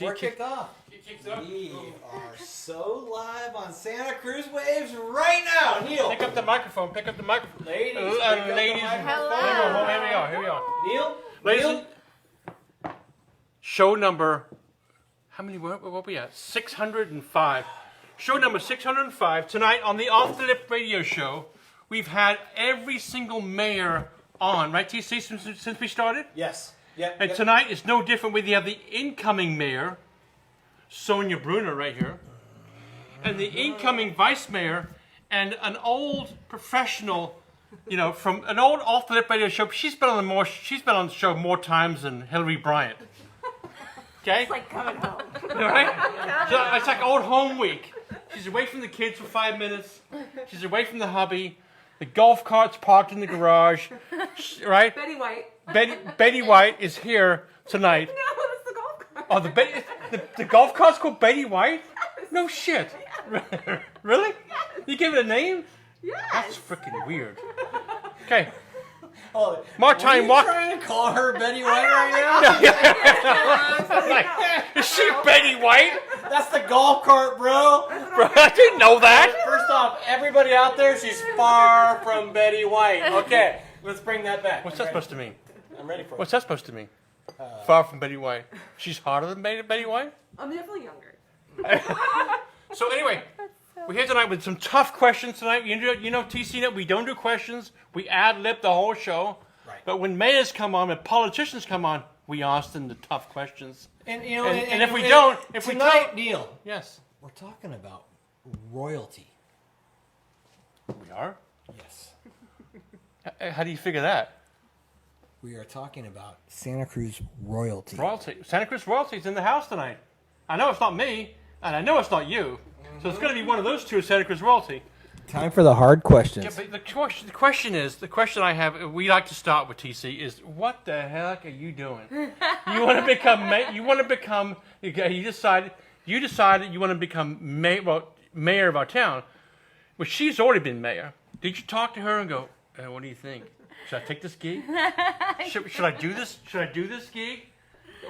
We're kicked off. We are so live on Santa Cruz Waves right now. Neil. Pick up the microphone. Ladies. Ladies. Hello. Here we go. Neil. Ladies. Show number, how many were we at? 605. Show number 605. Tonight on the Off the Lip radio show, we've had every single mayor on, right, TC, since we started? Yes. Yeah. And tonight is no different. We have the incoming mayor, Sonja Brunner, right here, and the incoming vice mayor, and an old professional, from an old Off the Lip radio show. She's been on the show more times than Hillary Bryant. Okay. It's like coming home. Right? So it's like old home week. She's away from the kids for 5 minutes. She's away from the hubby. The golf cart's parked in the garage. Right? Betty White. Betty White is here tonight. No, it's the golf cart. Oh, the golf cart's called Betty White? No shit. Yes. Really? You gave it a name? Yes. That's freaking weird. Okay. Oh, Martine, trying to call her Betty White right now? Like, is she Betty White? That's the golf cart, bro. Bro, I didn't know that. First off, everybody out there, she's far from Betty White. Okay, let's bring that back. What's that supposed to mean? I'm ready for it. What's that supposed to mean? Far from Betty White. She's hotter than Betty White? I'm definitely younger. So anyway, we're here tonight with some tough questions tonight. TC, we don't do questions. We ad-lib the whole show. Right. But when mayors come on, when politicians come on, we ask them the tough questions. And if we don't, Neil, yes, we're talking about royalty. we are. Yes. How do you figure that? We are talking about Santa Cruz royalty. Royalty. Santa Cruz royalty is in the house tonight. I know it's not me, and I know it's not you. So it's going to be one of those two, Santa Cruz royalty. Time for the hard questions. Yeah, but the question I have, we like to start with, TC, is what the heck are you doing? You want to become, you decided you want to become mayor of our town. Well, she's already been mayor. Did you talk to her and go, what do you think? Should I take this gig? Should I do this? Should I do this gig?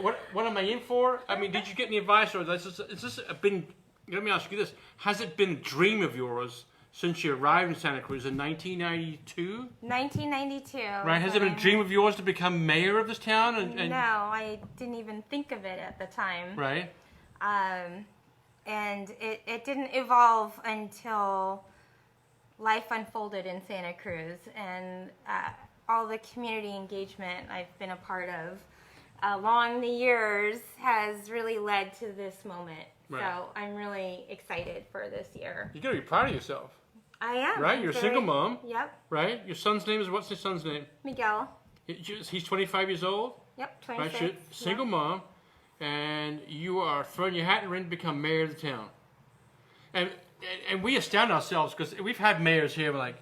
What am I in for? I mean, did you get any advice, or is this been? Let me ask you this: has it been a dream of yours since you arrived in Santa Cruz in 1992? 1992. Right. Has it been a dream of yours to become mayor of this town? And no, I didn't even think of it at the time. Right. And it didn't evolve until life unfolded in Santa Cruz, and all the community engagement I've been a part of along the years has really led to this moment. Right. So I'm really excited for this year. You got to be proud of yourself. I am. Right. You're a single mom. Yep. Right. Your son's name is, what's his son's name? Miguel. He's 25 years old. Yep. 26. Right. Single mom, and you are throwing your hat in the ring to become mayor of the town. And we astound ourselves because we've had mayors here like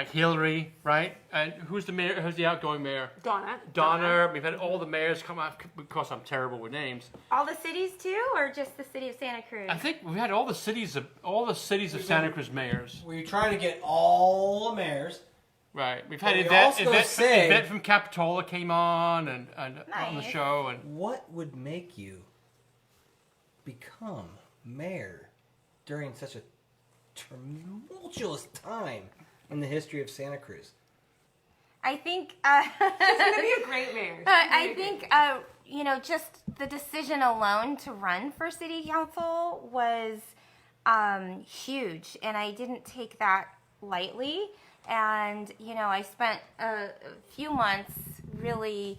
Hillary, right? And who's the mayor? Who's the outgoing mayor? Donner. We've had all the mayors come out. Of course, I'm terrible with names. All the cities too, or just the city of Santa Cruz? I think we've had all the cities of Santa Cruz mayors. We're trying to get all the mayors. Right. We've had Yvette from Capitola came on and on the show. And what would make you become mayor during such a tumultuous time in the history of Santa Cruz? I think she's going to be a great mayor. I think just the decision alone to run for city council was huge, and I didn't take that lightly. And I spent a few months really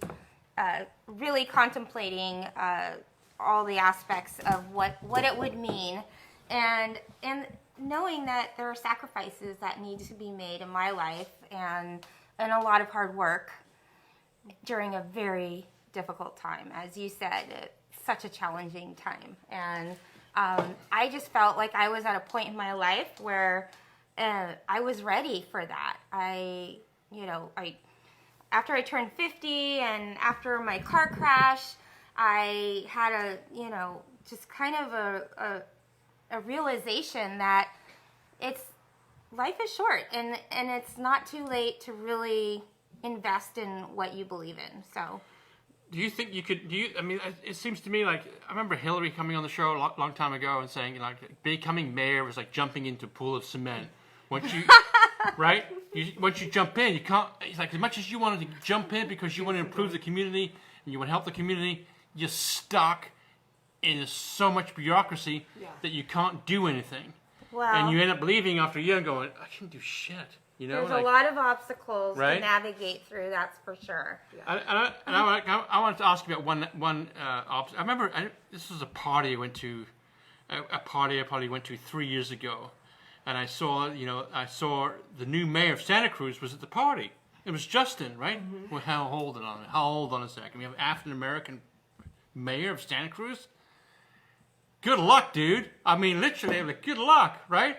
contemplating all the aspects of what it would mean, and knowing that there are sacrifices that need to be made in my life, and a lot of hard work during a very difficult time. As you said, it's such a challenging time. And I just felt like I was at a point in my life where I was ready for that. After I turned 50 and after my car crash, I had just kind of a realization that life is short, and it's not too late to really invest in what you believe in. So Do you think you could? I mean, it seems to me like I remember Hillary coming on the show a long time ago and saying like becoming mayor was like jumping into a pool of cement. Once you, right? Once you jump in, you can't. It's like as much as you wanted to jump in because you want to improve the community and you want to help the community, you're stuck in so much bureaucracy that you can't do anything. Well, And you end up leaving after a year and going, I can't do shit. You know, there's like, a lot of obstacles Right? to navigate through. That's for sure. I wanted to ask you about one I remember this was a party I went to, a party I probably went to 3 years ago, and I saw the new mayor of Santa Cruz was at the party. It was Justin, right? Well, hold on a second. We have an African American mayor of Santa Cruz. Good luck, dude. I mean, literally, like, good luck, right?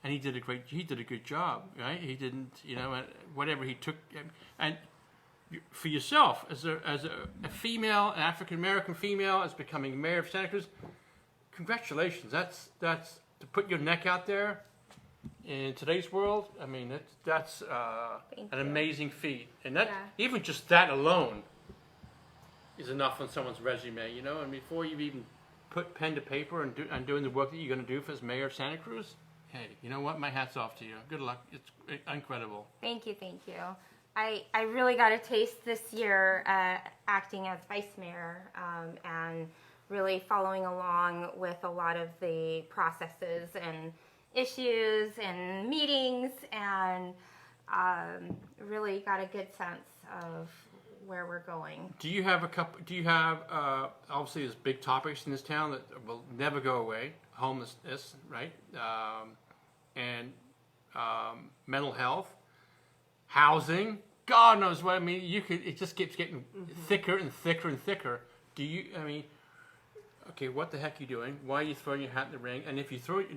And he did a good job, right? He didn't, whatever he took, and for yourself as a female, an African American female, as becoming mayor of Santa Cruz, congratulations. That's to put your neck out there in today's world. I mean, that's an amazing feat, and that even just that alone is enough on someone's resume, And before you've even put pen to paper and doing the work that you're going to do as mayor of Santa Cruz. Hey, you know what? My hat's off to you. Good luck. It's incredible. Thank you. I really got a taste this year acting as vice mayor and really following along with a lot of the processes and issues and meetings and really got a good sense of where we're going. Do you have obviously there's big topics in this town that will never go away. Homelessness, right? And mental health, housing, God knows what. I mean, it just keeps getting thicker and thicker and thicker. Okay, what the heck are you doing? Why are you throwing your hat in the ring? And if you're throwing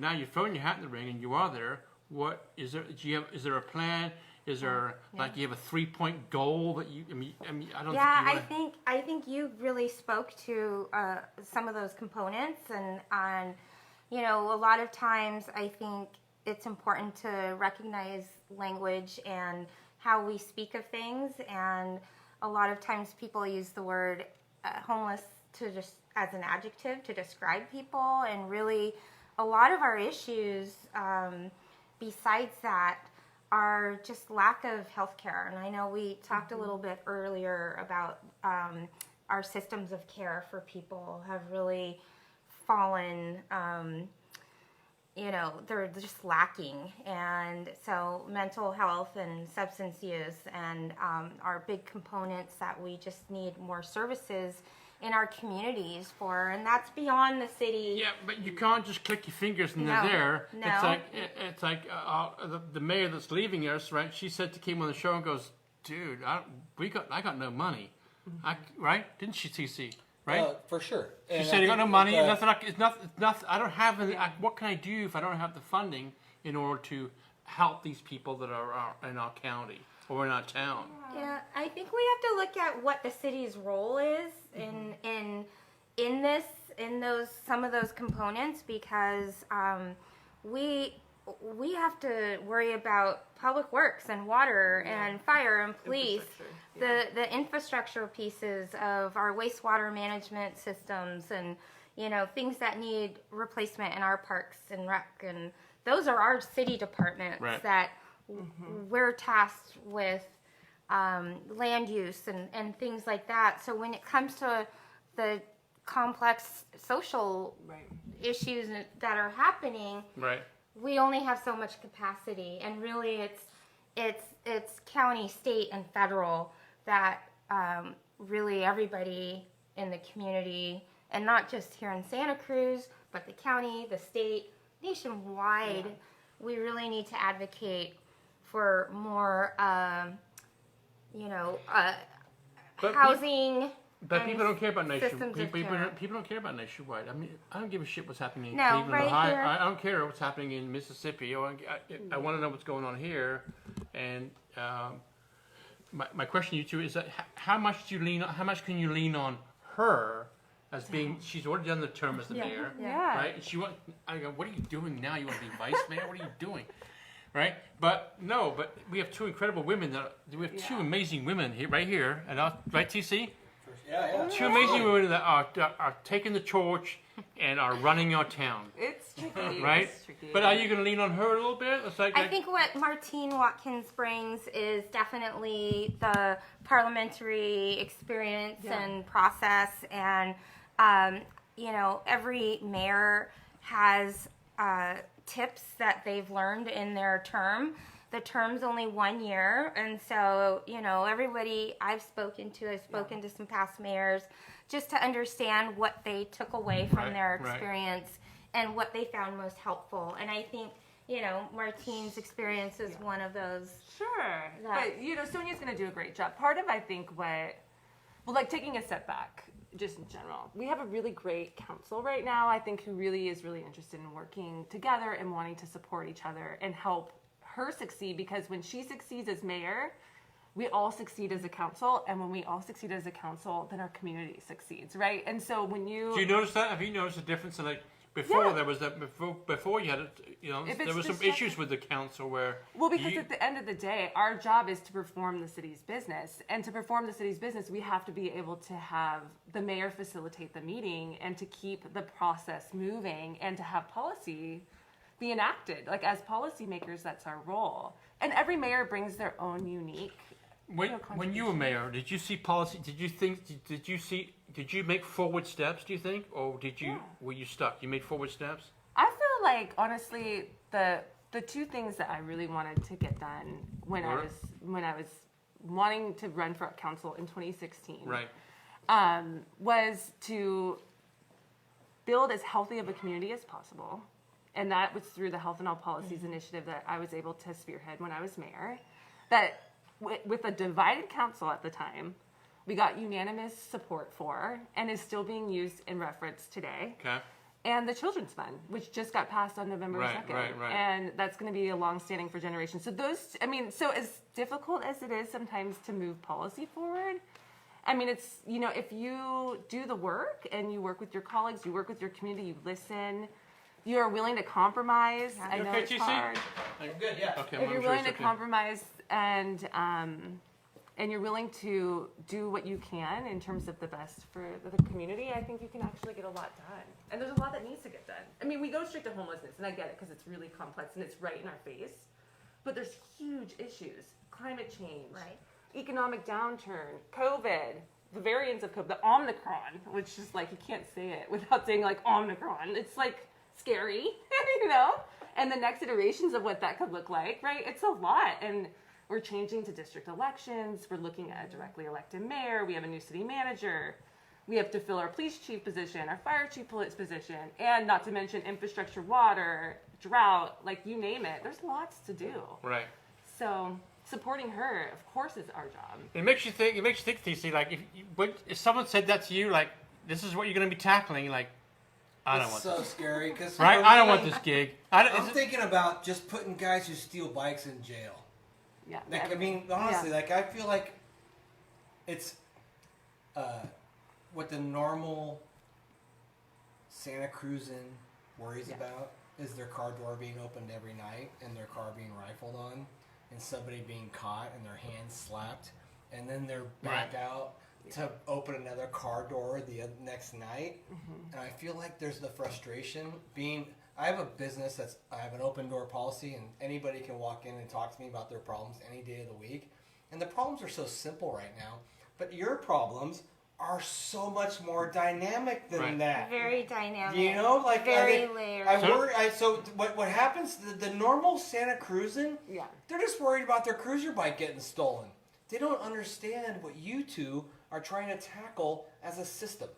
your hat in the ring and you are there, what is there? Is there a plan? Is there you have a 3-point goal that you? I don't. Yeah, I think you really spoke to some of those components, and a lot of times I think it's important to recognize language and how we speak of things, and a lot of times people use the word homeless to just as an adjective to describe people, and really a lot of our issues besides that are just lack of health care. And I know we talked a little bit earlier about our systems of care for people have really fallen, they're just lacking. And so mental health and substance use and are big components that we just need more services in our communities for, and that's beyond the city. Yeah, but you can't just click your fingers and they're there. No. It's like the mayor that's leaving us, right? She said to came on the show and goes, "Dude, I got no money," right? Didn't she, TC? Right? For sure. She said, "I got no money. It's nothing. I don't have any. What can I do if I don't have the funding in order to help these people that are in our county or in our town?" Yeah, I think we have to look at what the city's role is in some of those components, because we have to worry about public works and water and fire and police, the infrastructure pieces of our wastewater management systems, and things that need replacement in our parks and rec, and those are our city departments that we're tasked with land use and things like that. So when it comes to the complex social issues that are happening, we only have so much capacity, and really it's county, state, and federal that really everybody in the community, and not just here in Santa Cruz, but the county, the state, nationwide, we really need to advocate for more housing. But people don't care about nationwide. systems of People don't care about nationwide. I mean, I don't give a shit what's happening in No, Cleveland, right Ohio. here. I don't care what's happening in Mississippi. I want to know what's going on here. And my question to you two is that how much can you lean on her as being? She's already done the term as the mayor, right? And I go, what are you doing now? You want to be vice mayor? What are you doing? Right, but we have two incredible women. We have two amazing women here, right here, and right, TC. Yeah. Two amazing women that are taking the torch and are running your town. It's tricky. Right? It's tricky. But are you going to lean on her a little bit? It's like, I think what Martine Watkins brings is definitely the parliamentary experience and process, and every mayor has tips that they've learned in their term. The term's only 1 year, and so everybody I've spoken to some past mayors, just to understand what they took away from their experience and what they found most helpful. And I think Martine's experience is one of those. Sure. But Sonja's going to do a great job. Part of I think taking a step back, just in general, we have a really great council right now, I think, who really is really interested in working together and wanting to support each other and help her succeed, because when she succeeds as mayor, we all succeed as a council, and when we all succeed as a council, then our community succeeds, right? And so when do you notice that? Have you noticed a difference in before there was that before you had there was some issues with the council where because at the end of the day, our job is to perform the city's business, and to perform the city's business, we have to be able to have the mayor facilitate the meeting and to keep the process moving and to have policy be enacted. Like, as policymakers, that's our role. And every mayor brings their own unique. When you were mayor, did you see policy? Did you make forward steps? Do you think, or were you stuck? You made forward steps. I feel like, honestly, the two things that I really wanted to get done when I was wanting to run for council in 2016, right, was to build as healthy of a community as possible. And that was through the Health and All Policies initiative that I was able to spearhead when I was mayor. That with a divided council at the time, we got unanimous support for, and is still being used in reference today. Okay. And the Children's Fund, which just got passed on November 2nd. Right. And that's going to be a long-standing for generations. So so as difficult as it is sometimes to move policy forward, it's, if you do the work and you work with your colleagues, you work with your community, you listen, you are willing to compromise. I know it's hard. I'm good, yeah. Okay, If you're willing to compromise and you're willing to do what you can in terms of the best for the community, I think you can actually get a lot done. And there's a lot that needs to get done. We go straight to homelessness, and I get it because it's really complex and it's right in our face. But there's huge issues: climate change, economic downturn, COVID, the variants of COVID, the Omicron, which is like, you can't say it without saying like Omicron. It's like scary, and the next iterations of what that could look like, right? It's a lot. And we're changing to district elections. We're looking at a directly elected mayor. We have a new city manager. We have to fill our police chief position, our fire chief position, and not to mention infrastructure, water, drought, like you name it. There's lots to do. Right. So supporting her, of course, is our job. It makes you think, TC, like if someone said that to you, like, this is what you're going to be tackling, like, I don't want this. this. So scary. Cause right? I don't want this gig. I'm thinking about just putting guys who steal bikes in jail. Yeah. Honestly, I feel like it's what the normal Santa Cruzan worries about is their car door being opened every night and their car being rifled on and somebody being caught and their hands slapped, and then they're back out to open another car door the next night. And I feel like there's the frustration I have a business I have an open door policy, and anybody can walk in and talk to me about their problems any day of the week. And the problems are so simple right now, but your problems are so much more dynamic than that. Very dynamic. Very layered. So what happens? The normal Santa Cruzan, they're just worried about their cruiser bike getting stolen. They don't understand what you two are trying to tackle as a system.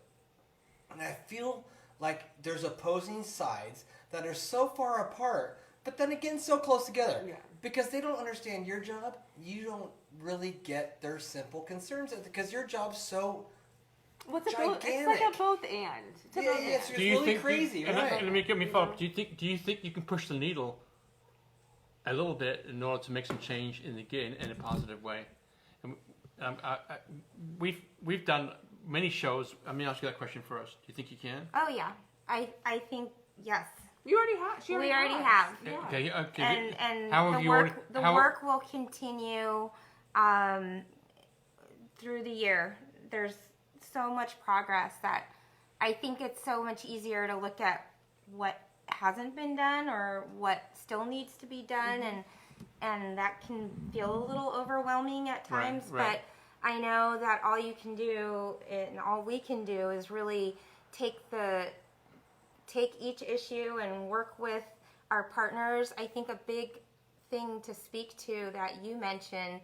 And I feel like there's opposing sides that are so far apart, but then again so close together. Yeah. Because they don't understand your job, you don't really get their simple concerns because your job's so gigantic. It's like a both and. It's really crazy, right? Let me follow up. Do you think you can push the needle a little bit in order to make some change in a positive way? And, we've done many shows. Let me ask you that question first. Do you think you can? Oh yeah, I think yes. You already have. We already have. Yeah. Okay. And how have the work will continue through the year. There's so much progress that I think it's so much easier to look at what hasn't been done or what still needs to be done, and that can feel a little overwhelming at times. Right. But I know that all you can do and all we can do is really take each issue and work with our partners. I think a big thing to speak to that you mentioned,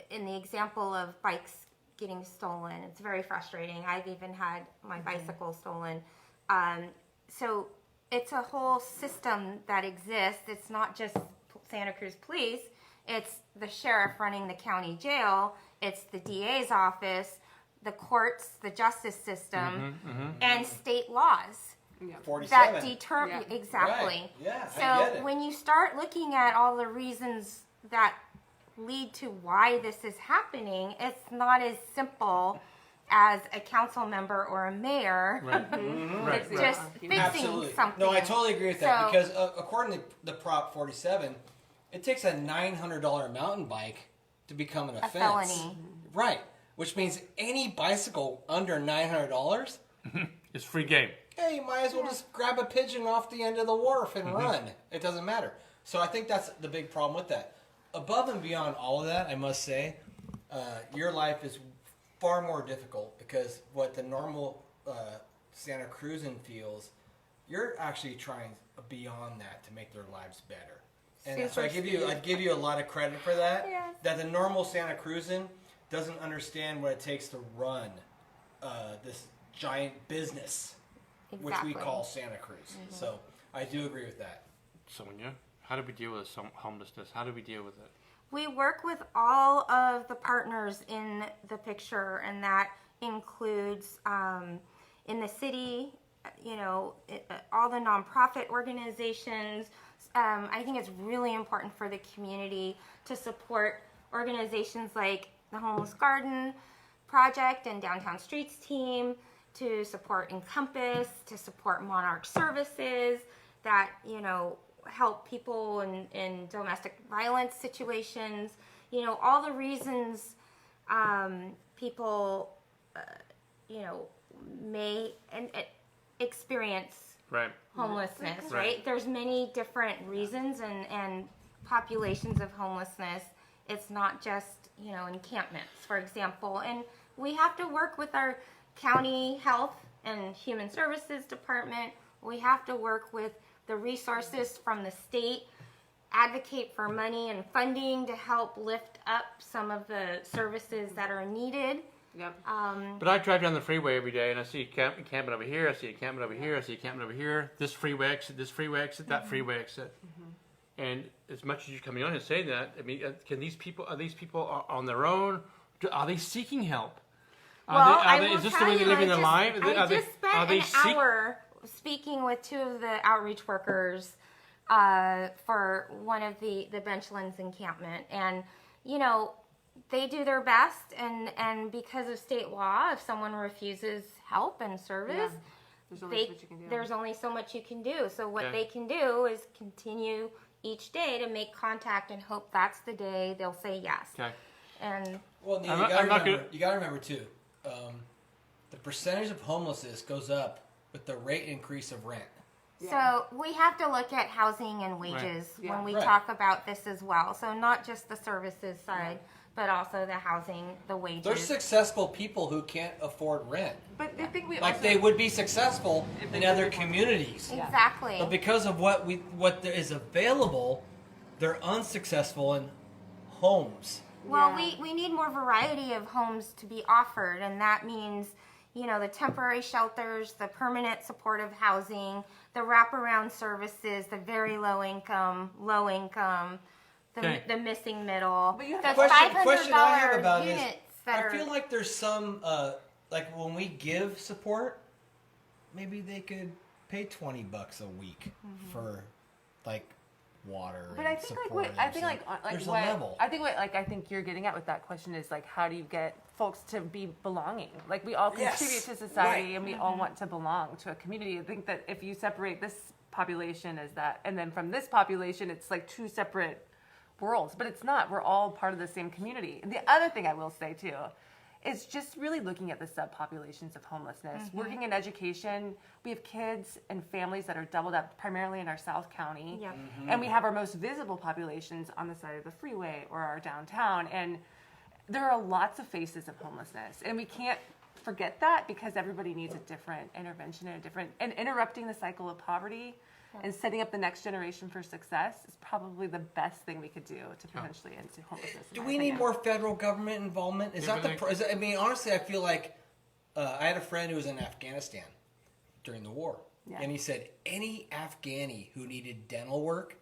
in the example of bikes getting stolen, it's very frustrating. I've even had my bicycle stolen. So it's a whole system that exists. It's not just Santa Cruz Police. It's the sheriff running the county jail. It's the DA's office, the courts, the justice system, and state laws 47. that deter. Yeah. Exactly. Right. Yeah, I So get it. when you start looking at all the reasons that lead to why this is happening, it's not as simple as a council member or a mayor. Right. It's just fixing Absolutely. something. No, I totally agree with that So- because according to the Prop 47, it takes a $900 mountain bike to become an A offense. felony. Right. Which means any bicycle under $900, It's free game. hey, you might as well just grab a pigeon off the end of the wharf and run. It doesn't matter. So I think that's the big problem with that. Above and beyond all of that, I must say, your life is far more difficult because what the normal Santa Cruzan feels, you're actually trying beyond that to make their lives better. And so I'd give you a lot of credit for that. Yes. That the normal Santa Cruzan doesn't understand what it takes to run this giant business, which we Exactly. call Santa Cruz. So I do agree with that. Sonja, how do we deal with homelessness? How do we deal with it? We work with all of the partners in the picture, and that includes in the city, all the nonprofit organizations. I think it's really important for the community to support organizations like the Homeless Garden Project and Downtown Streets team, to support Encompass, to support Monarch Services that, help people in domestic violence situations. All the reasons people, may experience Right. homelessness, Right. right? There's many different reasons and populations of homelessness. It's not just, encampments, for example. And we have to work with our county health and human services department. We have to work with the resources from the state, advocate for money and funding to help lift up some of the services that are needed. Yep. But I drive down the freeway every day and I see a camping over here, I see a camping over here, I see a camping over here, this freeway exit, that freeway exit. And as much as you're coming on and saying that, I mean, are these people on their own? Are they seeking help? Is this the way they're living their life? I just spent an hour speaking with two of the outreach workers for one of the Benchlands encampment. And, they do their best. And because of state law, if someone refuses help and service, There's only so much you can do. there's only so much you can do. So what they can do is continue each day to make contact and hope that's the day they'll say yes. Okay. And Well, Neil, you got to remember too, the percentage of homelessness goes up with the rate increase of rent. so we have to look at housing and wages Yeah. when we Right. talk about this as well. So not just the services side, but also the housing, the wages. There's successful people who can't afford rent. But I think we Like also, they would be successful If they in could other afford it. communities. Exactly. But because of what there is available, they're unsuccessful in homes. Well, Yeah. we need more variety of homes to be offered, and that means, the temporary shelters, the permanent supportive housing, the wraparound services, the very low income, Okay. the missing middle, But you have the a Question I have $500 about units it is, that I are. feel like there's some, like when we give support, maybe they could pay $20 a week for like water. But and I think support there's a level. I think you're getting at with that question is like, how do you get folks to be belonging? Like we all Yes, contribute to society right. and we all want to belong to a community. I think that if you separate this population as that, and then from this population, it's like two separate worlds, but it's not. We're all part of the same community. And the other thing I will say too is just really looking at the subpopulations of homelessness. Working in education, we have kids and families that are doubled up primarily in our South County. Yep. And we have our most visible populations on the side of the freeway or our downtown. And there are lots of faces of homelessness. And we can't forget that because everybody needs a different intervention and interrupting the cycle of poverty and setting up the next generation for success is probably the best thing we could do to potentially end homelessness. Do we need more federal government involvement? Is that the? I mean, honestly, I feel like I had a friend who was in Afghanistan during the war, and he said any Afghani who needed dental work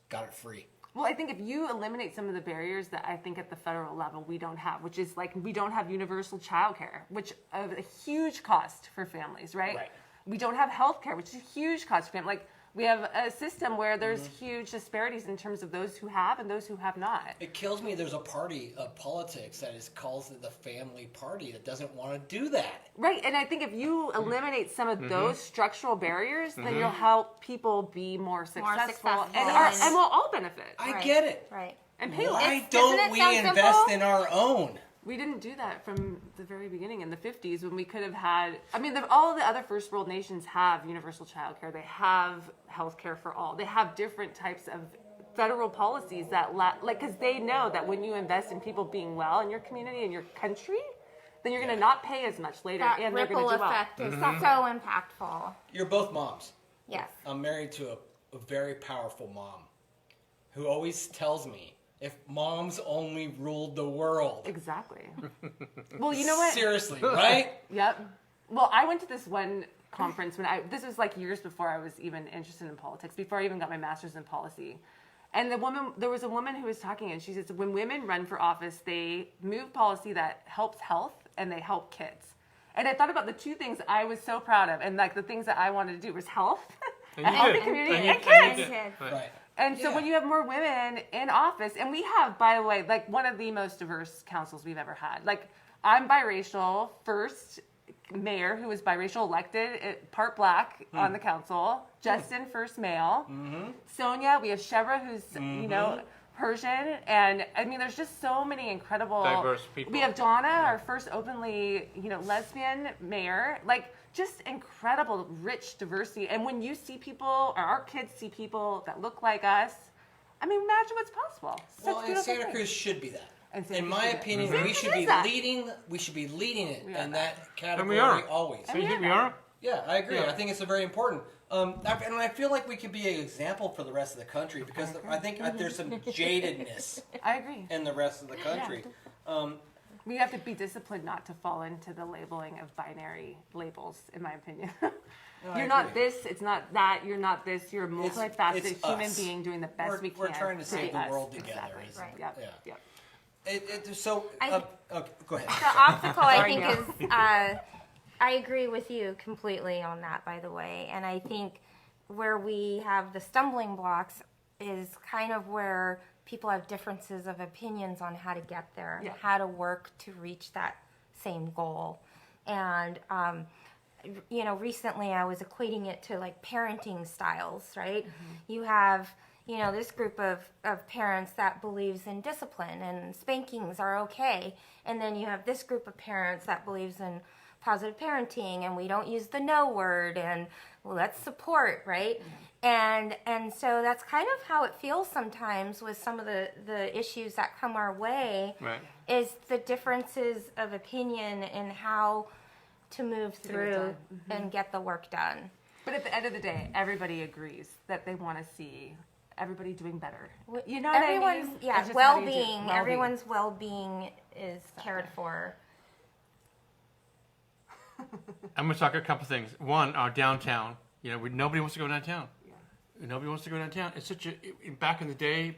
got it free. Well, I think if you eliminate some of the barriers that I think at the federal level we don't have, which is like we don't have universal child care, which is a huge cost for families, right? We don't have health care, which is a huge cost for families. Like, we have a system where there's huge disparities in terms of those who have and those who have not. It kills me there's a party of politics that calls it the family party that doesn't want to do that. Right, and I think if you eliminate some of those structural barriers, then you'll help people be more successful. And we'll all benefit. I get it. Right. And pay less. Why don't we invest in our own? We didn't do that from the very beginning in the 50s when we could have had, I mean, all the other first world nations have universal child care. They have health care for all. They have different types of federal policies that, because they know that when you invest in people being well in your community and your country, then you're going to not pay as much later. That and they're going to do ripple effect is so impactful. You're both moms. Yes. I'm married to a very powerful mom who always tells me, if moms only ruled the world. Exactly. Well, you know what? Seriously, right? Yep. Well, I went to this one conference this was like years before I was even interested in politics, before I even got my master's in policy. And there was a woman who was talking, and she said, when women run for office, they move policy that helps health and they help kids. And I thought about the two things I was so proud of, and like the things that I wanted to do was health, a healthy community, and kids. Right. And so when you have more women in office, and we have, by the way, like one of the most diverse councils we've ever had. Like, I'm biracial, first mayor who was biracial elected, part black on the council. Justin, first male. Sonja, we have Shebra, who's, you know, Persian. And, I mean, there's just so many incredible... diverse people. We have Donna, our first openly, lesbian mayor. Like, just incredible, rich diversity. And when you see people, or our kids see people that look like us, I mean, imagine what's possible. Well, and Santa Cruz should be that. In my Should opinion, be. we should be leading. We should be leading it in that category always. So you think we are? Yeah, I agree. I think it's very important. And I feel like we could be an example for the rest of the country because I think there's some jadedness I agree. in the rest of the country. We have to be disciplined not to fall into the labeling of binary labels, in my opinion. You're not this, it's not that, you're not this, you're a multifaceted it's human us. being doing the best we can. We're trying to save the us. world together. Exactly. Right. Yep. Go ahead. The obstacle, I think, is I agree with you completely on that, by the way. And I think where we have the stumbling blocks is kind of where people have differences of opinions on how to get there, how to work to reach that same goal. And, recently I was equating it to like parenting styles, right? You have, this group of parents that believes in discipline and spankings are okay. And then you have this group of parents that believes in positive parenting and we don't use the no word and let's support, right? And so that's kind of how it feels sometimes with some of the issues that come our way, is the differences of opinion in how to move through and get the work done. But at the end of the day, everybody agrees that they want to see everybody doing better. You know what I mean? Yeah, well-being. Everyone's well-being is cared for. I'm going to talk a couple things. One, our downtown. Nobody wants to go downtown. Nobody wants to go downtown. It's such a back in the day.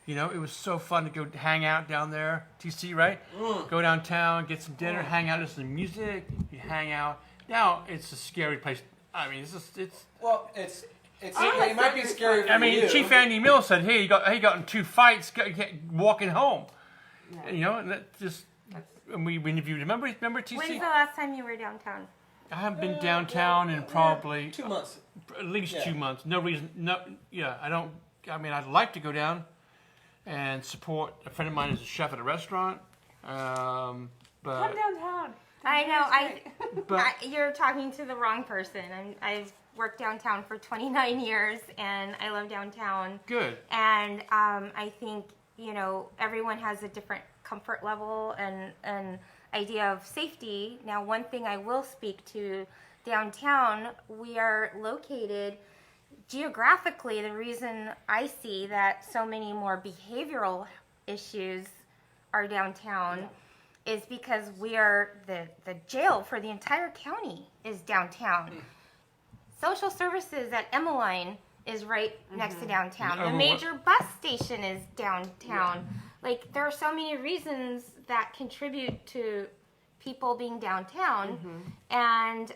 It was so fun to go hang out down there. TC, right? Go downtown, get some dinner, hang out, listen to music. You hang out. Now it's a scary place. I mean, it might be scary for you. Chief Andy Mills said, "Hey, he got in 2 fights walking home." Yeah. And that just. And we interviewed. Remember TC? When's the last time you were downtown? I haven't been downtown in probably 2 months. At least 2 months. No reason. No. Yeah. I don't. I mean, I'd like to go down. and support. A friend of mine is a chef at a restaurant. Come But downtown. I know. but You're talking to the wrong person. I've worked downtown for 29 years, and I love downtown. good. And I think, everyone has a different comfort level and idea of safety. Now, one thing I will speak to downtown, we are located geographically. The reason I see that so many more behavioral issues are downtown is because we are the jail for the entire county is downtown. Social services at Emmeline is right next to downtown. The major bus station is downtown. Like, there are so many reasons that contribute to people being downtown. And,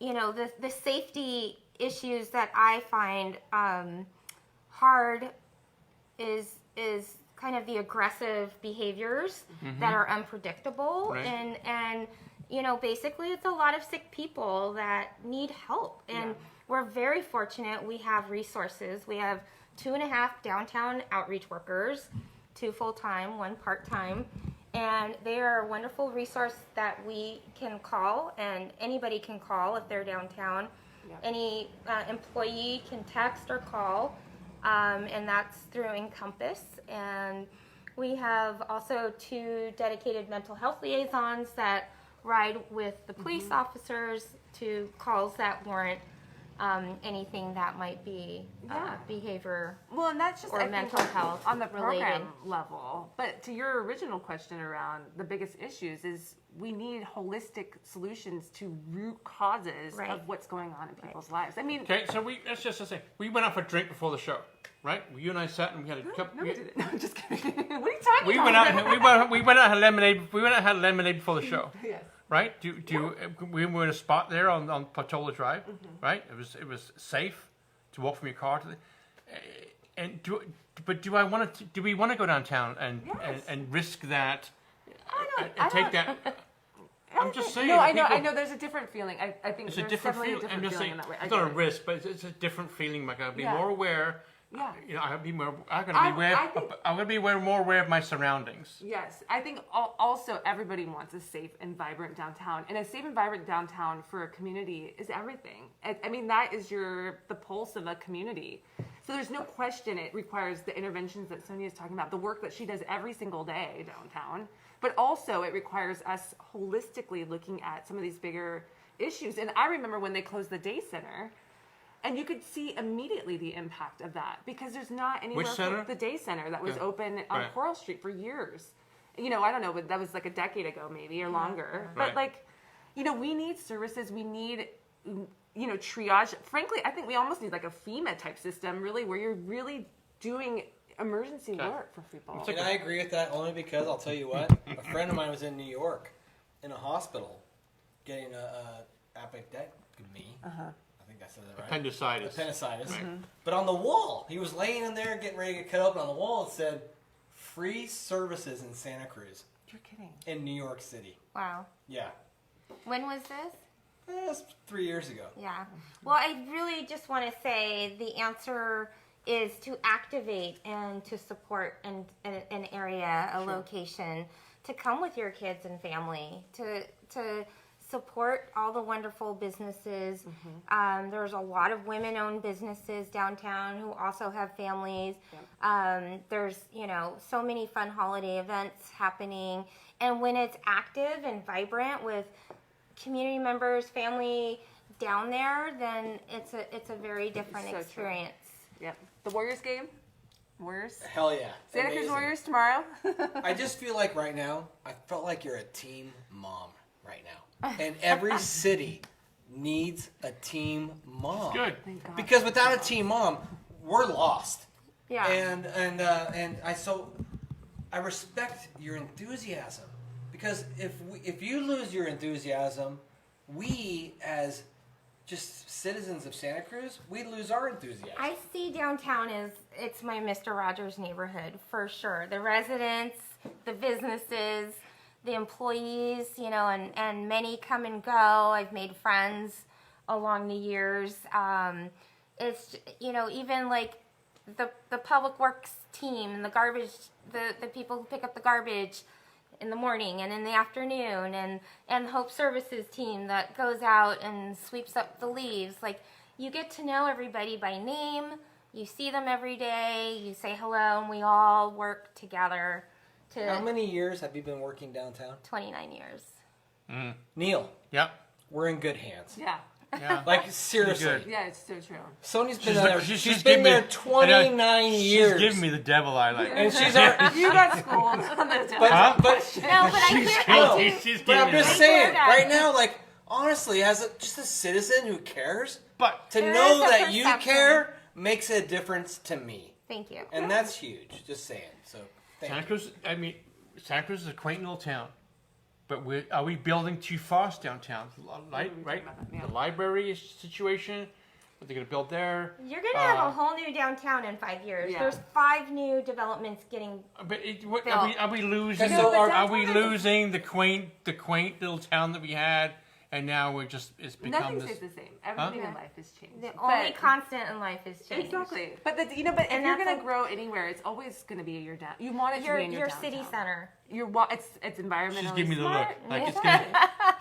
the safety issues that I find hard is kind of the aggressive behaviors that are unpredictable. Right. And basically it's a lot of sick people that need help. And we're very fortunate we have resources. We have 2.5 downtown outreach workers, 2 full-time, 1 part-time. And they are a wonderful resource that we can call, and anybody can call if they're downtown. Any employee can text or call, and that's through Encompass. And we have also 2 dedicated mental health liaisons that ride with the police officers to calls that warrant anything that might be behavior. Well, and that's just or I think, mental health on the program related. level. But to your original question around the biggest issues is we need holistic solutions to root causes of what's going on in people's lives. I mean, Okay, so let's just say we went out for a drink before the show, right? You and I sat and we had a cup. no, we didn't. No, I'm just kidding. What are you talking We about? went out. We went out and had lemonade. We went out and had lemonade before the show. Yes. Right? We were in a spot there on Patola Drive, right? It was safe to walk from your car to the. Do we want to go downtown and risk that and take that? I'm just saying. No, I know. There's a different feeling. I think It's a there's different definitely feeling. a I'm different just feeling saying. in that way. It's not a risk, but it's a different feeling. Like I'll be more aware. Yeah. I gotta be more. I'm gonna be more aware of my surroundings. Yes, I think also everybody wants a safe and vibrant downtown, and a safe and vibrant downtown for a community is everything. I mean, that is the pulse of a community. So there's no question it requires the interventions that Sonja is talking about, the work that she does every single day downtown, but also it requires us holistically looking at some of these bigger issues. And I remember when they closed the day center. And you could see immediately the impact of that because there's not anywhere. Which center? The day center that was open on Coral Street for years. I don't know, but that was like a decade ago maybe or longer. Right. But we need services. We need, triage. Frankly, I think we almost need like a FEMA type system really where you're really doing emergency work for people. And I agree with that only because I'll tell you what, a friend of mine was in New York in a hospital getting a appendectomy. I think I said that right. Appendicitis. Right. But on the wall, he was laying in there getting ready to get cut open. On the wall, it said, "Free services in Santa Cruz." You're kidding. In New York City. Wow. Yeah. When was this? That's 3 years ago. Yeah. Well, I really just want to say the answer is to activate and to support an area, a location, to come with your kids and family, to support all the wonderful businesses. There's a lot of women-owned businesses downtown who also have families. There's, so many fun holiday events happening. And when it's active and vibrant with community members, family down there, then it's a very different experience. Yep. The Warriors game? Warriors? Hell yeah. Santa Cruz Warriors tomorrow? I just feel like right now, I felt like you're a team mom right now. And every city needs a team mom. Good. Because without a team mom, we're lost. Yeah. And I respect your enthusiasm because if you lose your enthusiasm, we as just citizens of Santa Cruz, we lose our enthusiasm. I see downtown as it's my Mr. Rogers neighborhood for sure. The residents, the businesses, the employees, and many come and go. I've made friends along the years. It's, even like the public works team and the garbage, the people who pick up the garbage in the morning and in the afternoon, and the Hope Services team that goes out and sweeps up the leaves. Like, you get to know everybody by name, you see them every day, you say hello, and we all work together to... How many years have you been working downtown? 29 years. Neil, Yep. we're in good hands. Yeah. Yeah. Like, seriously. Good. Yeah, it's so true. Sonja's been She's there. look- She's giving been me- there 29 years. She's giving me the devil eye, like. And she's our... You got schooled on the Huh? But No, but I She's hear... giving- she's But giving I'm me just the- saying, that. right now, like, honestly, as just a citizen who cares, But to There know is a that you perception. care makes a difference to me. Thank you. And that's huge, just saying. So, thank Santa you. Cruz, I mean, Santa Cruz is a quaint little town. But are we building too fast downtown? Right? about that, yeah. The library situation, what they're going to build there. You're going to have a whole new downtown in 5 years. Yeah. There's 5 new developments getting... But Bill. are we losing? No, but Are we downtown is- losing the quaint little town that we had, and now it's become Nothing this? stays the same. Everything Huh? in life has changed. The only But- constant in life is change. Exactly. But if you're And gonna that's grow anywhere, it's always gonna be your down. You want it to be in your Your downtown. city center. It's environmentally She's giving me the look. smart. Like it's Yeah.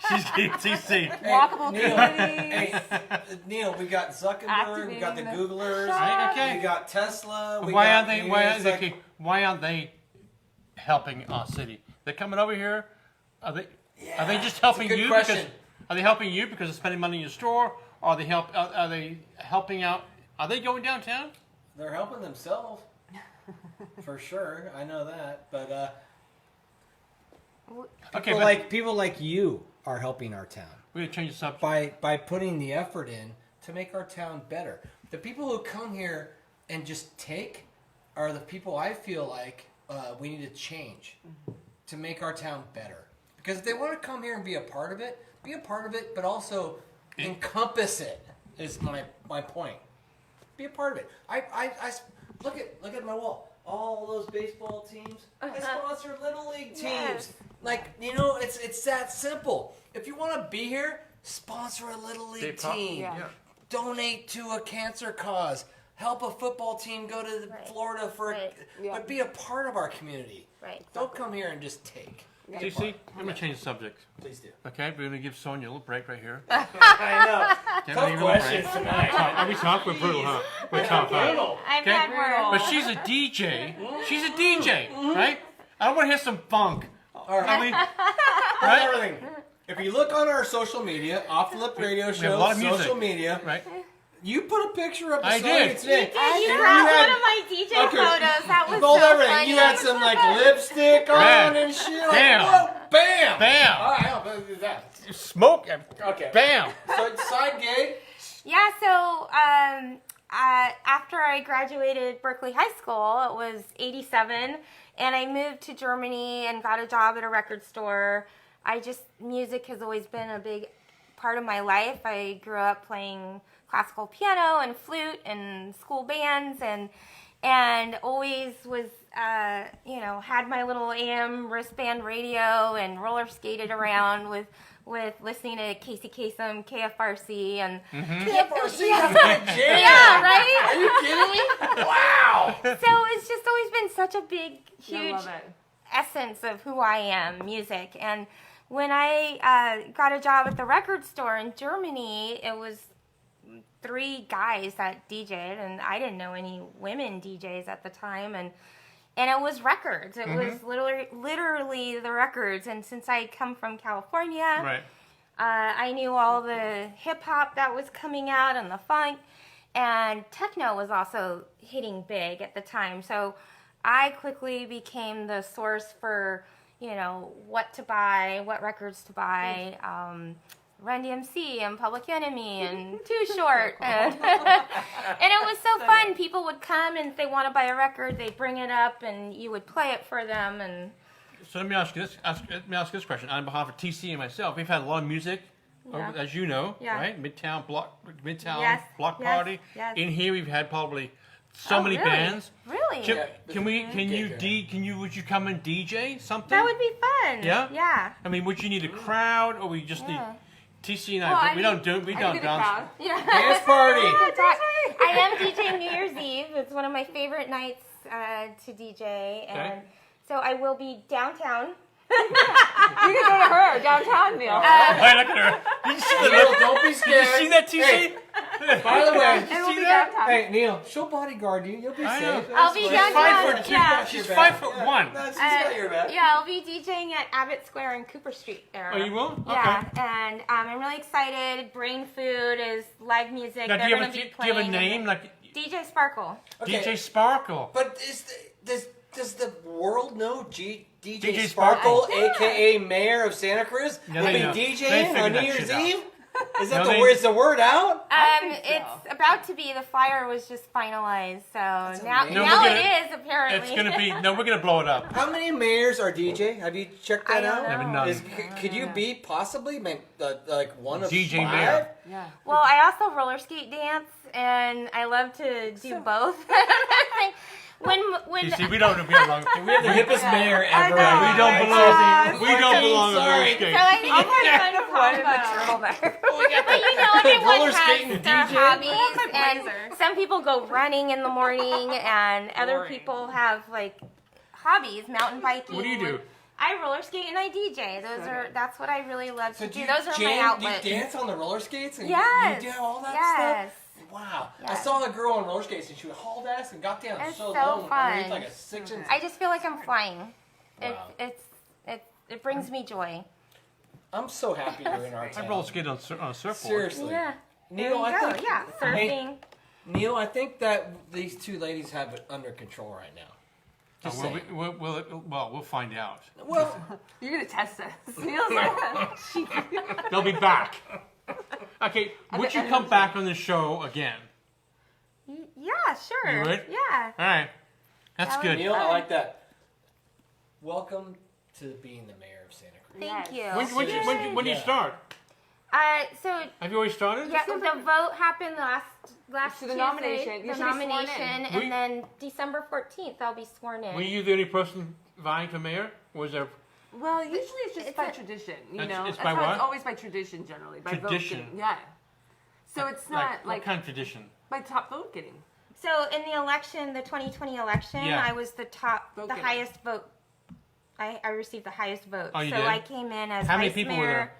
gonna, she's see. Walkable Neil, communities. hey, Neil, we got Zuckerberg, we got the Activating the- Googlers, Right, okay. we got Tesla. We Why got, aren't they? you know, Why it's aren't like- they? Why aren't they helping our city? They're coming over here. Are they? Yeah, Are they just it's a helping good you question. because? Are they helping you because of spending money in your store? Or are they Are they helping out? Are they going downtown? They're helping themselves. For sure, I know that. But Okay, people like you are helping our town we're gonna change the subject. by putting the effort in to make our town better. The people who come here and just take are the people I feel like we need to change to make our town better. Because if they want to come here and be a part of it, but also encompass it is my point. Be a part of it. I look at my wall. All those baseball teams. I sponsor little league teams. Yes. Like, you know, it's that simple. If you want to be here, sponsor a little league team. Yeah. Donate to a cancer cause. Help a football team go to Right. Florida for Right. Yeah. but be a part of our community. Right. Don't come here and just take. Yeah. Be a DC, part. I'm gonna change the subject. Please do. Okay, we're gonna give Sonja a little break right here. I know. Give Tough me a little break. questions tonight. Are we tough? We're brutal, huh? We're tough, huh? Brutal. I've Okay. had worse. But she's a DJ. She's a DJ, right? I don't want to hear some funk. All right. I mean, Here's right? everything. If you look on our social media, Off the Lip Radio have a Show, lot of music. social media, Right? you put a picture up of I Sonja did. today. You And grabbed had- one of my DJ okay, photos. That was Gold so everything. funny. You had some like lipstick on Bam. and shit. Like, Bam. whoa, bam. Bam. All right, I'll do that. Smoke. Okay. Bam. So side gig. Yeah, so after I graduated Berkeley High School, it was 87, and I moved to Germany and got a job at a record store. Music has always been a big part of my life. I grew up playing classical piano and flute and school bands and always was, had my little AM wristband radio and roller skated around with listening to Casey Kasem, KFRC, and KFRC. Yeah. That's my jam. Yeah, right? Are you kidding me? Wow. So it's just always been such a big, I huge love it. essence of who I am, music. And when I got a job at the record store in Germany, it was 3 guys that DJ'd, and I didn't know any women DJs at the time, and it was records. It was literally the records. And since I come from California, Right. I knew all the hip hop that was coming out and the funk, and techno was also hitting big at the time. So I quickly became the source for, what to buy, what records to buy. Run DMC and Public Enemy and Too Short. And it was so fun. People would come, and if they want to buy a record, they'd bring it up, and you would play it for them. And So let me ask you this question on behalf of TC and myself. We've had a lot of music, Yeah. as you know, Yeah. right? Midtown block Yes, block yes, party. yes. In here, we've had probably so many really? bands. Really? Chip, Yeah. would you come and DJ something? That would be fun. Yeah? Yeah. I mean, would you need a crowd, or we just need Yeah. TC and I, Well, but I we mean, don't dance. Yeah. Dance party. I am DJing New Year's Eve. It's one of my favorite nights to DJ, and so I will be downtown. You can go to her downtown, Neil. Right, look at her. Did you see Neil, that? don't be Did scared. you see that, TC? Hey, by the way, And we'll see be that? downtown. hey Neil, she'll bodyguard you. You'll be I safe. know. I'll be That's downtown. great. Yeah. She's 5'1". No, she's got your back. Yeah, I'll be DJing at Abbott Square and Cooper Street there. Oh, you will? Okay. Yeah, and I'm really excited. Brain Food is live music. Now, They're do going you to be have a playing. name like DJ Sparkle. Okay, DJ Sparkle? but does the world know DJ DJ Sparkle, Sparkle? aka Mayor of Santa Cruz, Yeah, will they be know. They DJing figured on New that Year's shit out. Eve? Is that No, is the word out? think so. It's about to be. The flyer was just finalized, so now amazing. No, now we're it gonna- is apparently. It's gonna be we're gonna blow it up. How many mayors are DJ? Have you checked that I don't out? know. Have none. Could you be possibly like one of DJ 5? Mayor. Yeah. Well, I also roller skate dance, and I love to do both. when You see, we don't get along. We have the hippest mayor I ever. know. We don't belong. We don't belong on roller Sorry. so skates. I think I'll it's have kind of fun in the fun. turtle there. But you know, everyone Roller has skating their DJ? hobbies, I have my and blazer. some people go running in the morning, and other Boring. people have like hobbies, mountain biking. What do you do? I roller skate and I DJ. That's what I really love to So do. do you Those are my jam? outlets. Do you dance on the roller skates? And Yes. You do all that Yes. stuff? Wow. I Yes. saw a girl on roller skates and she hauled ass and got down It's so so low underneath fun. like a 6-inch. I just feel like I'm flying. Wow. It brings me joy. I'm so happy you're in our town. I roller skate on a surfboard. Seriously. Yeah. There Neil, you I go. think, Yeah. Surfing. Neil, I think that these two ladies have it under control right now. Just saying. We'll find out. Well, You're gonna test us. Neil's like, They'll be back. Okay, would you come back on the show again? Yeah, sure. You would? Yeah. All right, that's That would good. be Neil, I like that. Welcome to being the mayor of Santa Cruz. Thank Yes. you. When do you Yeah. start? So Have you always started? yeah, the vote happened last So the Tuesday, nomination. You the should be sworn in. nomination, and We- then December 14th I'll be sworn in. Were you the only person vying for mayor? Was there? well, usually it's just It's by a- tradition. You It's- know, it's that's by how what? it's always by tradition generally. By Tradition. vote getting. Yeah. So it's not What like kind of tradition? by top vote getting. So in the election, the 2020 election, Yeah. I was the Vote the getter. highest vote. I received the highest vote. Oh, you so did? I came in as How many vice people mayor. were there?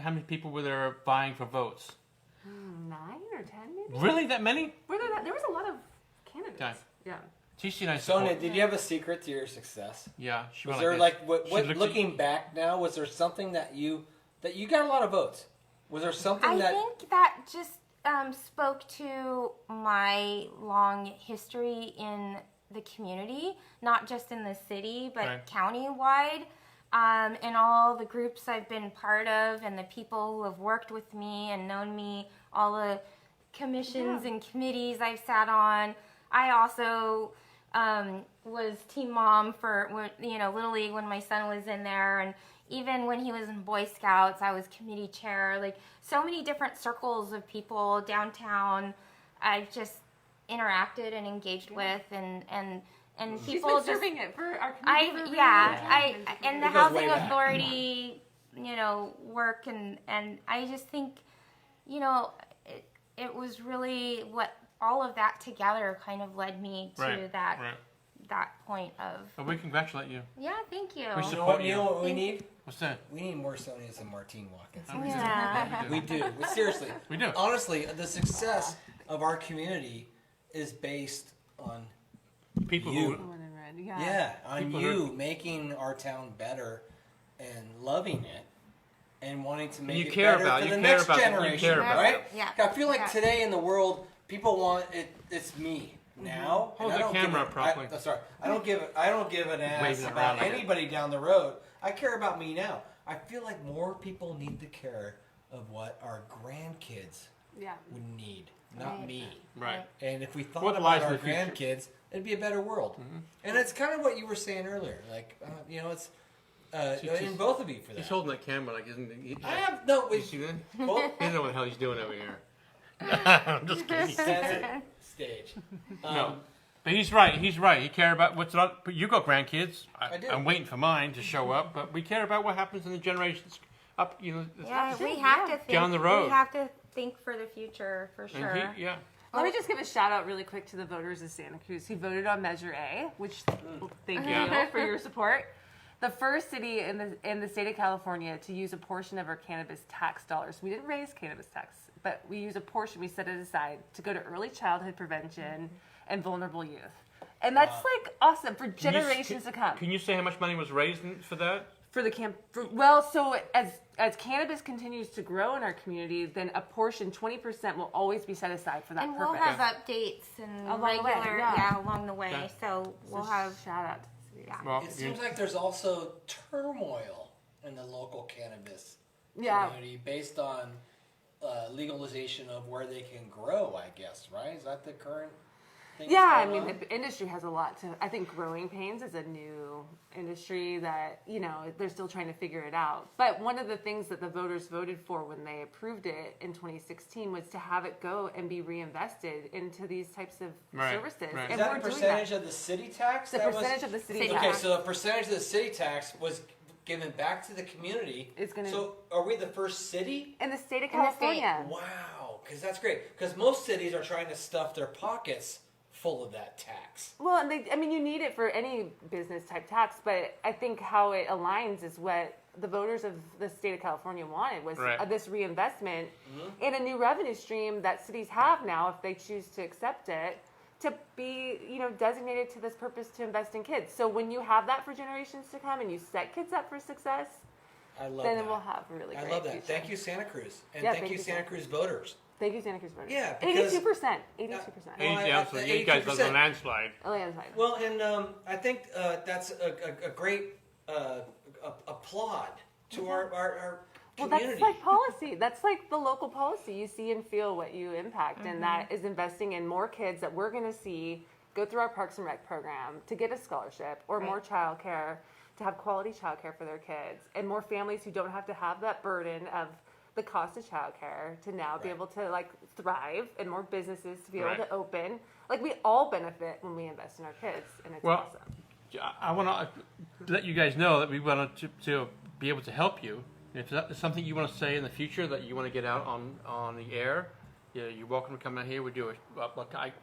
How many people were there vying for votes? 9 or 10 maybe. Really, that many? There was a lot of candidates. Okay. Yeah. TC and I Sonia, support. did you have a secret to your success? Yeah, she Was went there this. like what She looked at- looking back now? Was there something that you got a lot of votes? Was there something I that think that just spoke to my long history in the community, not just in the city, but Right. countywide. And all the groups I've been part of, and the people who have worked with me and known me, all the commissions and committees I've sat on. I also was team mom for Little League when my son was in there, and even when he was in Boy Scouts, I was committee chair. Like so many different circles of people downtown, I've just interacted and engaged with, and She's people been just. serving it for our community. I for a really yeah, long time. I and the It goes way housing back. authority, work and I just think, it was really what all of that together kind of led me to Right, that right. that point of Well, we congratulate you. yeah, thank you. We you should- know what, Neil, what we need? What's that? We need more Sonias and Martine Watkins. Yeah. We do. Seriously. We do. Honestly, the success of our community is based on People You. who Women in red. on People you making our town better and loving it and wanting to make you it care better about- for you the care next about- you generation, care about right? Yeah. I feel like Yeah. today in the world, people want it. It's me now. Hold and I the don't give camera a- up properly. Sorry, I don't give an ass Waving it about around like that. anybody down the road. I care about me now. I feel like more people need to care of what our grandkids Yeah. would need, not Right. me. right. And if we thought What lies about in our the future? Mm-hmm. grandkids, it'd be a better world. And it's kind of what you were saying earlier. Like, it's in both of you for that. He's holding that camera like isn't he? I have no. You see that? Both He doesn't know what the hell he's doing over here. I'm just kidding. center stage. No, but he's right. He's right. He care about what's not. But you got grandkids. I do. I'm waiting for mine to show up. But we care about what happens in the generations up, Yeah, we have to think down the road. We have to think for the future for sure. And yeah. Let me just give a shout out really quick to the voters of Santa Cruz who voted on Measure A, which thank you for your support. The first city in the state of California to use a portion of our cannabis tax dollars. We didn't raise cannabis tax, but we use a portion. We set it aside to go to early childhood prevention and vulnerable youth, and that's like awesome for generations to come. Can you say how much money was raised for that? For the so as cannabis continues to grow in our community, then a portion, 20%, will always be set aside for that And purpose. we'll have updates and Along the way, regular, along the way. Okay. So we'll have shout out. Well, It seems like there's also turmoil in the local cannabis Yeah. community based on legalization of where they can grow, I guess, right? Is that the current thing? Yeah, I that's mean, going on? the industry has a lot to. I think growing pains is a new industry that they're still trying to figure it out. But one of the things that the voters voted for when they approved it in 2016 was to have it go and be reinvested into these types of services. Right. And Is that we're a doing percentage of the city tax? The that was- percentage of the city Okay, tax. so a percentage of the city tax was given back to the community. It's gonna- So are we the first city? in the state of In the state. California. Wow, because that's great. Because most cities are trying to stuff their pockets full of that tax. Well, and you need it for any business type tax, but I think how it aligns is what the voters of the state of California wanted was Right. this reinvestment in a new revenue stream that cities have now, if they choose to accept it, to be designated to this purpose to invest in kids. So when you have that for generations to come and you set kids up for success, I love then that. we'll have a really I great love that. future. Thank you, Santa Cruz. And Yeah, thank you, Santa Cruz voters. Thank you, Santa Cruz voters. Yeah, because- 82%. 82%. Well, I- Absolutely. You guys was a 82%. landslide. A landslide. Well, and I think that's a great applaud to our Well, community. that's like policy. That's like the local policy. You see and feel what you impact, and that is investing in more kids that we're going to see go through our Parks and Rec program to get a scholarship or more childcare, to have quality childcare for their kids, and more families who don't have to have that burden of the cost of childcare to now be able to thrive, and more businesses to be able to open. Like, we all benefit when we invest in our kids, and it's awesome. I want to let you guys know that we want to be able to help you. If that's something you want to say in the future that you want to get out on the air, you're welcome to come out here. We do it.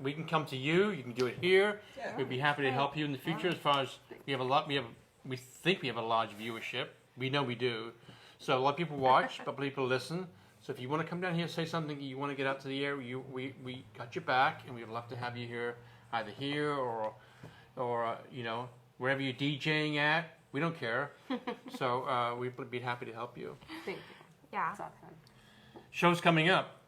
We can come to you. You can do it here. Yeah. We'd be happy to help you in the future. As far as we have a lot, we think we have a large viewership. We know we do. So a lot of people watch, but people listen. So if you want to come down here and say something, you want to get out to the air, we got your back, and we'd love to have you here, either here or wherever you're DJing at. We don't care. So we'd be happy to help you. Thank you. yeah. That's awesome. Show's coming up.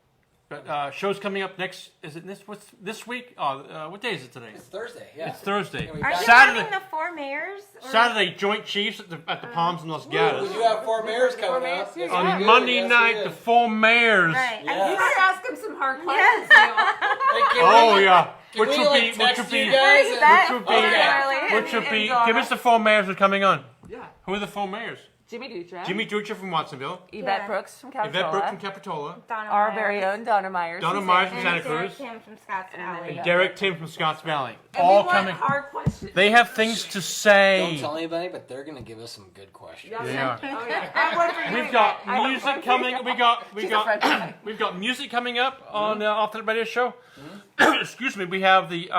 But show's coming up next. Is it this week? What day is it today? It's Thursday, yeah. It's Thursday. Yeah, we Are you Saturday. having the four mayors? or- Saturday, Joint Chiefs at the Palms in Los Gatos. You have 4 mayors coming up. mayors, On yeah. Monday Yes, night, we the do. 4 mayors. Right. Yeah. You better ask him some hard questions, Neil. Hey, can Oh we- yeah. Can Which we, would like, be? Which text would you be? guys and- That- Which would be? Okay. Which would be? And Give us the 4 mayors that are coming on. Yeah. Who are the 4 mayors? Jimmy Dutra. Jimmy Dutra from Watsonville. Yvette Yeah. Brooks from Capitola. Yvette Brooks from Capitola. Donna Our Myers. very own Donna Myers. Donna from Myers Santa from And Santa Sarah Cruz. Kim from Scotts And Valley. And Yeah. Derek Tim from Scotts Valley. And All we want coming. hard questions. They have things to say. Don't tell anybody, but they're going to give us some good questions. Yeah. They are. Oh yeah. I have one for you, We've got Yvette. I have one music for coming. you. She's a friend of mine. We've got music coming up on Off the Radio Show. Excuse me. We have the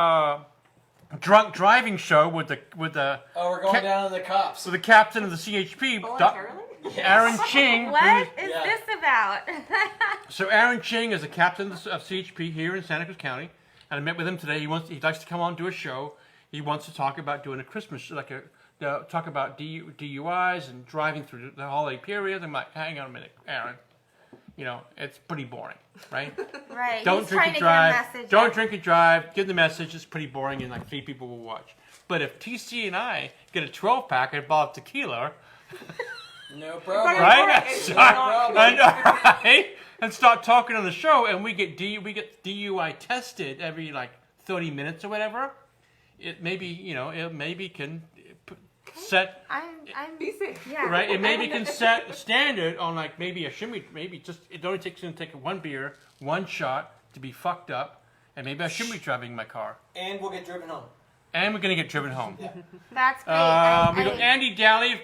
drunk driving show with the Oh, we're going down to the cops. with the captain of the CHP, Voluntarily? Aaron Ching. What is Yeah. this about? So Aaron Ching is a captain of CHP here in Santa Cruz County, and I met with him today. He likes to come on and do a show. He wants to talk about doing a Christmas talk about DUIs and driving through the holiday period. I'm like, hang on a minute, Aaron. It's pretty boring, right? Right. Don't He's drink trying and to drive. get a message. Don't drink and drive. Give the message. It's pretty boring, and like 3 people will watch. But if TC and I get a 12-pack and a bottle of tequila, No problem. right? It's Right? And start talking on the show, and we get DUI tested every 30 minutes or whatever. It maybe can set I'm Be safe. yeah. right. It maybe can set a standard on maybe it only takes going to take 1 beer, 1 shot to be fucked up, and maybe I shouldn't be driving my car. And we'll get driven home. And we're going to get driven home. That's great. We got Andy Daly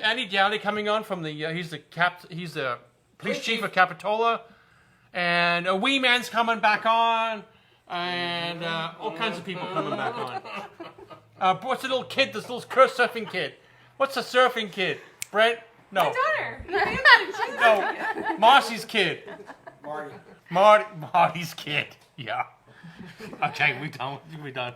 Andy Daly coming on from the he's the police chief of Capitola, and a wee man's coming back on, and all kinds of people coming back on. What's the little kid? This little surfing kid. What's the surfing kid? Brent? No. My daughter. No. Marcy's kid. Marty's kid. Yeah. Okay, we're done.